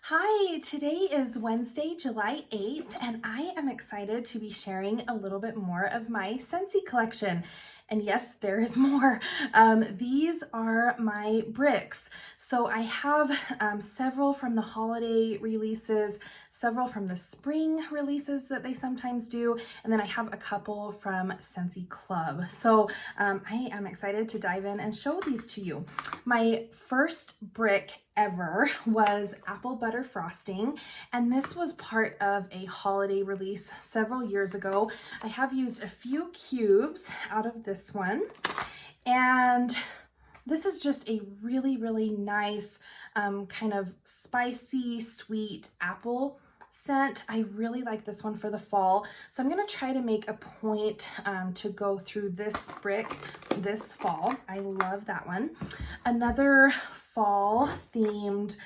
Hi, today is Wednesday, July 8th, and I am excited to be sharing a little bit more of my Scentsy collection. And yes, there is more. These are my bricks. So I have several from the holiday releases, several from the spring releases that they sometimes do, and then I have a couple from Scentsy Club. So I am excited to dive in and show these to you. My first brick ever was apple butter frosting, and this was part of a holiday release several years ago. I have used a few cubes out of this one, and this is just a really nice kind of spicy sweet apple scent. I really like this one for the fall, so I'm going to try to make a point to go through this brick this fall. I love that one. Another fall themed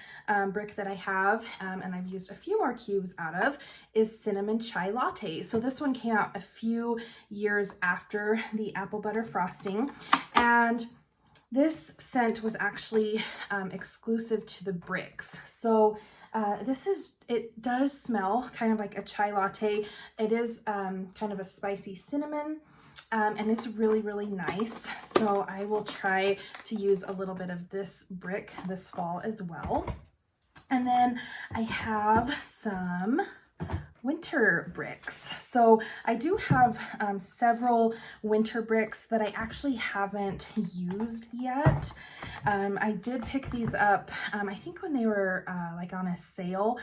brick that I have, and I've used a few more cubes out of, is cinnamon chai latte. So this one came out a few years after the apple butter frosting, and this scent was actually exclusive to the bricks. So it does smell kind of like a chai latte. It is kind of a spicy cinnamon, and it's really nice. So I will try to use a little bit of this brick this fall as well. And then I have some winter bricks. So I do have several winter bricks that I actually haven't used yet. I did pick these up, I think when they were like on a sale,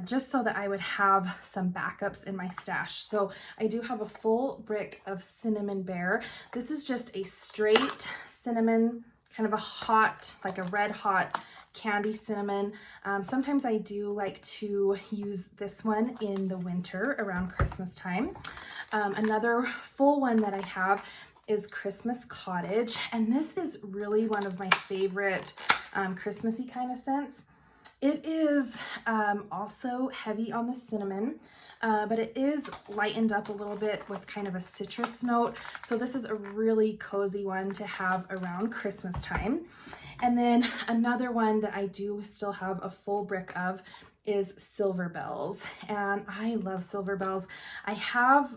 just so that I would have some backups in my stash. So I do have a full brick of Cinnamon Bear. This is just a straight cinnamon, kind of a hot, like a red hot candy cinnamon. Sometimes I do like to use this one in the winter around Christmas time. Another full one that I have is Christmas Cottage, and this is really one of my favorite Christmassy kind of scents. It is also heavy on the cinnamon, but it is lightened up a little bit with kind of a citrus note. So this is a really cozy one to have around Christmas time. And then another one that I do still have a full brick of is Silver Bells, and I love Silver Bells. I have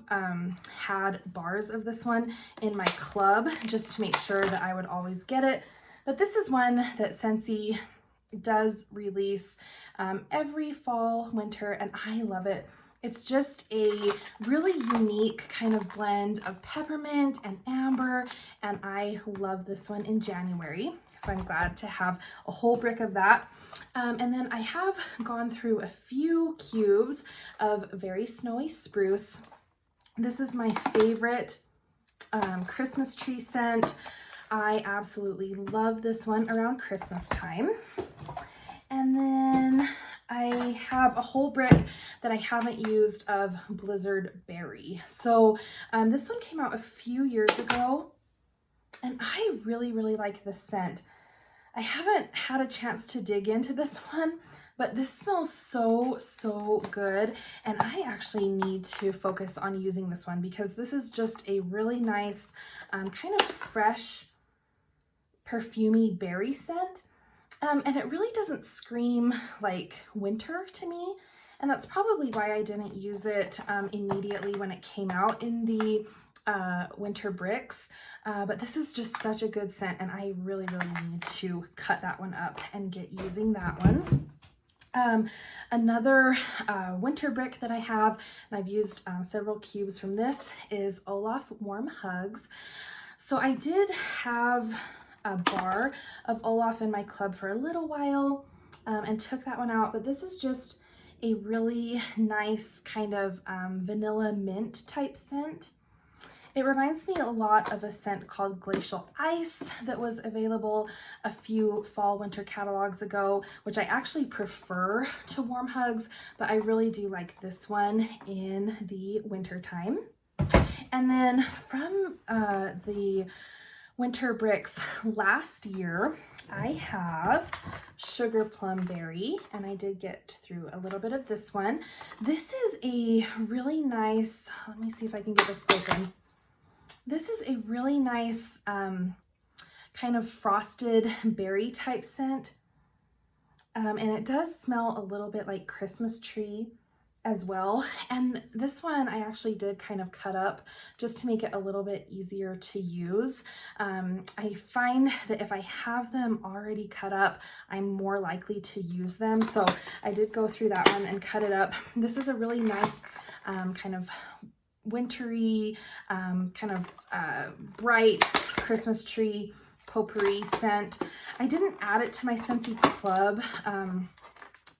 had bars of this one in my club just to make sure that I would always get it, but this is one that Scentsy does release every fall, winter, and I love it. It's just a really unique kind of blend of peppermint and amber, and I love this one in January. So I'm glad to have a whole brick of that. And then I have gone through a few cubes of Very Snowy Spruce. This is my favorite Christmas tree scent. I absolutely love this one around Christmas time. And then I have a whole brick that I haven't used of Blizzard Berry. So this one came out a few years ago, and I really like this scent. I haven't had a chance to dig into this one, but this smells so good, and I actually need to focus on using this one because this is just a really nice kind of fresh perfumey berry scent. And it really doesn't scream like winter to me, and that's probably why I didn't use it immediately when it came out in the winter bricks, but this is just such a good scent, and I really need to cut that one up and get using that one. Another winter brick that I have, and I've used several cubes from this, is Olaf Warm Hugs. So I did have a bar of Olaf in my club for a little while and took that one out, but this is just a really nice kind of vanilla mint type scent. It reminds me a lot of a scent called Glacial Ice that was available a few fall winter catalogs ago, which I actually prefer to Warm Hugs, but I really do like this one in the winter time. And then from the winter bricks last year, I have Sugar Plum Berry, and I did get through a little bit of this one. This is a really nice, let me see if I can get this open. This is a really nice kind of frosted berry type scent. And it does smell a little bit like Christmas tree as well. And this one I actually did kind of cut up just to make it a little bit easier to use. I find that if I have them already cut up, I'm more likely to use them. So I did go through that one and cut it up. This is a really nice kind of wintry, bright Christmas tree potpourri scent. I didn't add it to my Scentsy Club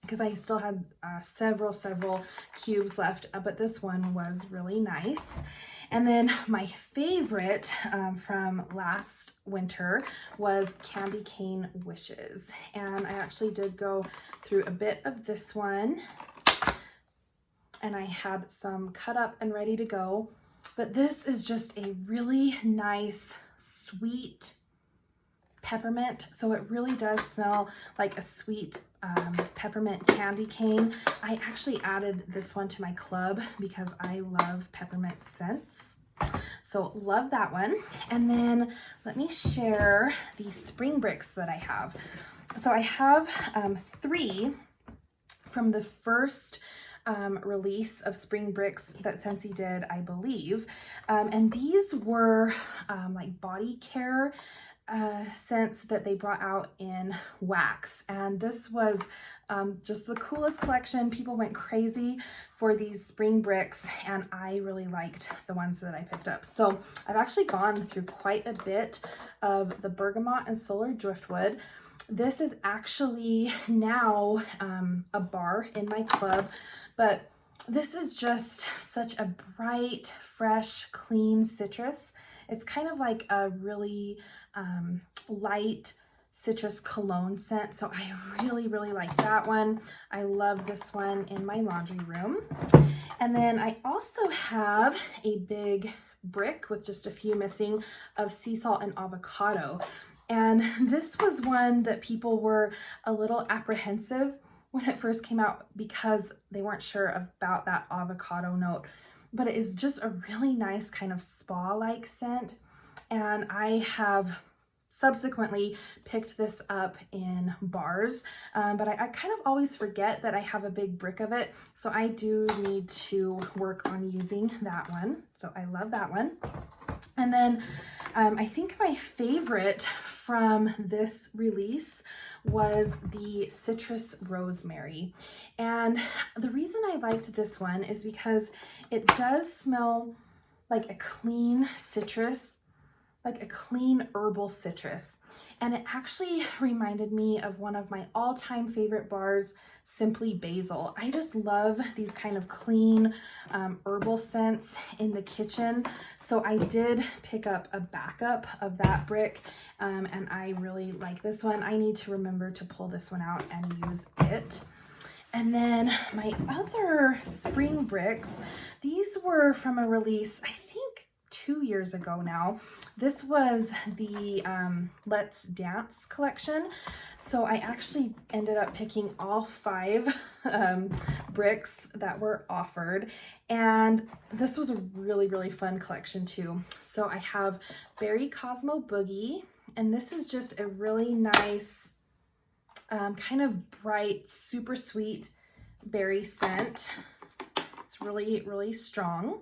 because I still had several cubes left, but this one was really nice. And then my favorite from last winter was Candy Cane Wishes. And I actually did go through a bit of this one, and I had some cut up and ready to go. But this is just a really nice, sweet peppermint. So it really does smell like a sweet peppermint candy cane. I actually added this one to my club because I love peppermint scents. So love that one. And then let me share the spring bricks that I have. So I have 3 from the first release of spring bricks that Scentsy did, I believe. And these were like body care scents that they brought out in wax. And this was just the coolest collection. People went crazy for these spring bricks, and I really liked the ones that I picked up. So I've actually gone through quite a bit of the bergamot and solar driftwood. This is actually now a bar in my club, but this is just such a bright, fresh, clean citrus. It's kind of like a really light citrus cologne scent. So I really like that one. I love this one in my laundry room. And then I also have a big brick with just a few missing of sea salt and avocado. And this was one that people were a little apprehensive when it first came out because they weren't sure about that avocado note. But it is just a really nice kind of spa-like scent. And I have subsequently picked this up in bars, but I kind of always forget that I have a big brick of it. So I do need to work on using that one. So I love that one. And then I think my favorite from this release was the citrus rosemary. And the reason I liked this one is because it does smell like a clean citrus, like a clean herbal citrus. And it actually reminded me of one of my all-time favorite bars, Simply Basil. I just love these kind of clean herbal scents in the kitchen. So I did pick up a backup of that brick, and I really like this one. I need to remember to pull this one out and use it. And then my other spring bricks, these were from a release, I think 2 years ago now. This was the Let's Dance collection. So I actually ended up picking all 5 bricks that were offered. And this was a really fun collection too. So I have Berry Cosmo Boogie, and this is just a really nice kind of bright, super sweet berry scent. It's really strong.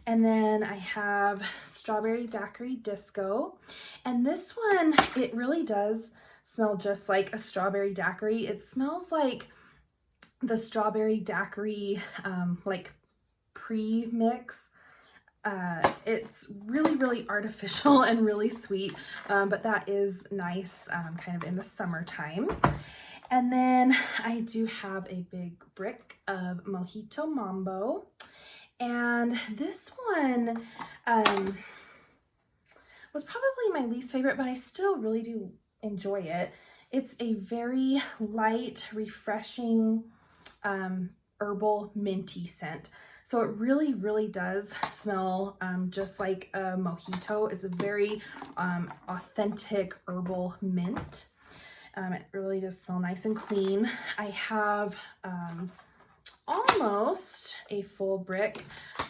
And then I have Strawberry Daiquiri Disco. And this one, it really does smell just like a strawberry daiquiri. It smells like the strawberry daiquiri like pre-mix. It's really artificial and really sweet, but that is nice kind of in the summertime. And then I do have a big brick of Mojito Mambo. And this one was probably my least favorite, but I still really do enjoy it. It's a very light, refreshing, herbal minty scent. So it really does smell just like a mojito. It's a very authentic herbal mint. It really does smell nice and clean. I have almost a full brick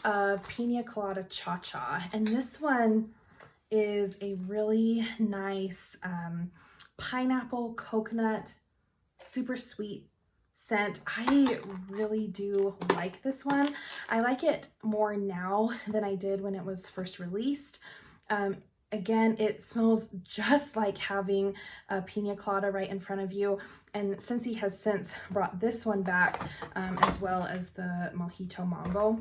of Pina Colada Cha Cha, and this one is a really nice pineapple coconut super sweet scent. I really do like this one. I like it more now than I did when it was first released. Again, it smells just like having a pina colada right in front of you. And Scentsy has since brought this one back, as well as the Mojito Mambo.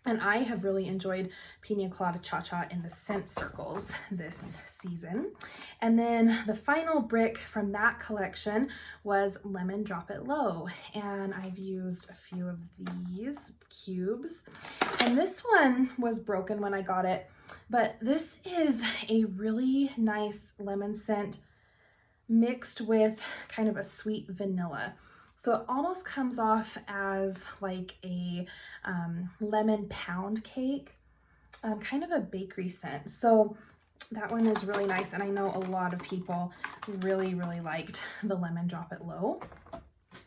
And I have really enjoyed Pina Colada Cha-Cha in the scent circles this season. And then the final brick from that collection was Lemon Drop It Low. And I've used a few of these cubes. And this one was broken when I got it, but this is a really nice lemon scent mixed with kind of a sweet vanilla. So it almost comes off as like a lemon pound cake, kind of a bakery scent. So that one is really nice. And I know a lot of people really, really liked the Lemon Drop It Low.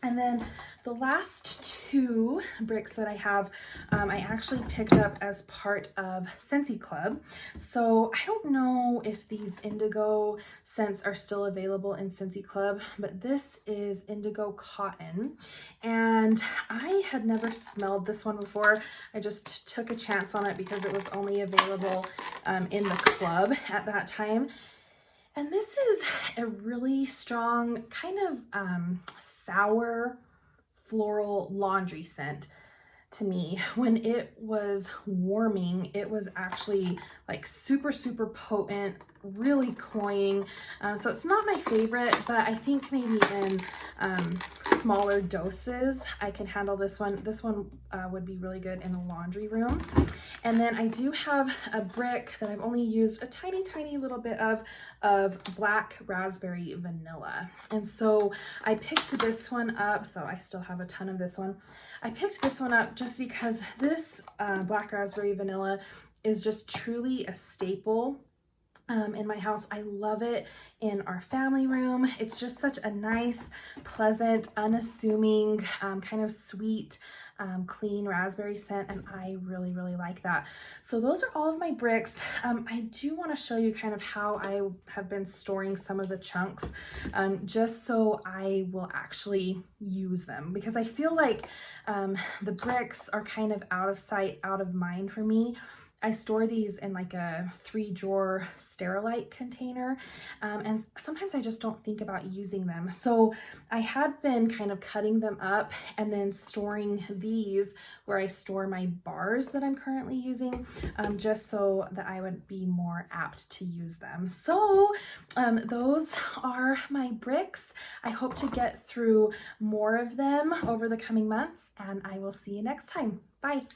And then the last two bricks that I have, I actually picked up as part of Scentsy Club. So I don't know if these indigo scents are still available in Scentsy Club, but this is Indigo Cotton. And I had never smelled this one before. I just took a chance on it because it was only available in the club at that time. And this is a really strong kind of sour floral laundry scent to me. When it was warming, it was actually like super, super potent, really cloying. So it's not my favorite, but I think maybe in smaller doses, I can handle this one. This one would be really good in the laundry room. And then I do have a brick that I've only used a tiny, tiny little bit of Black Raspberry Vanilla. And so I picked this one up. So I still have a ton of this one. I picked this one up just because this Black Raspberry Vanilla is just truly a staple in my house. I love it in our family room. It's just such a nice, pleasant, unassuming, kind of sweet, clean raspberry scent, and I really, really like that. So those are all of my bricks. I do want to show you kind of how I have been storing some of the chunks, just so I will actually use them, because I feel like the bricks are kind of out of sight, out of mind for me. I store these in like a 3-drawer Sterilite container, and sometimes I just don't think about using them. So I had been kind of cutting them up and then storing these where I store my bars that I'm currently using, just so that I would be more apt to use them. So those are my bricks. I hope to get through more of them over the coming months, and I will see you next time. Bye.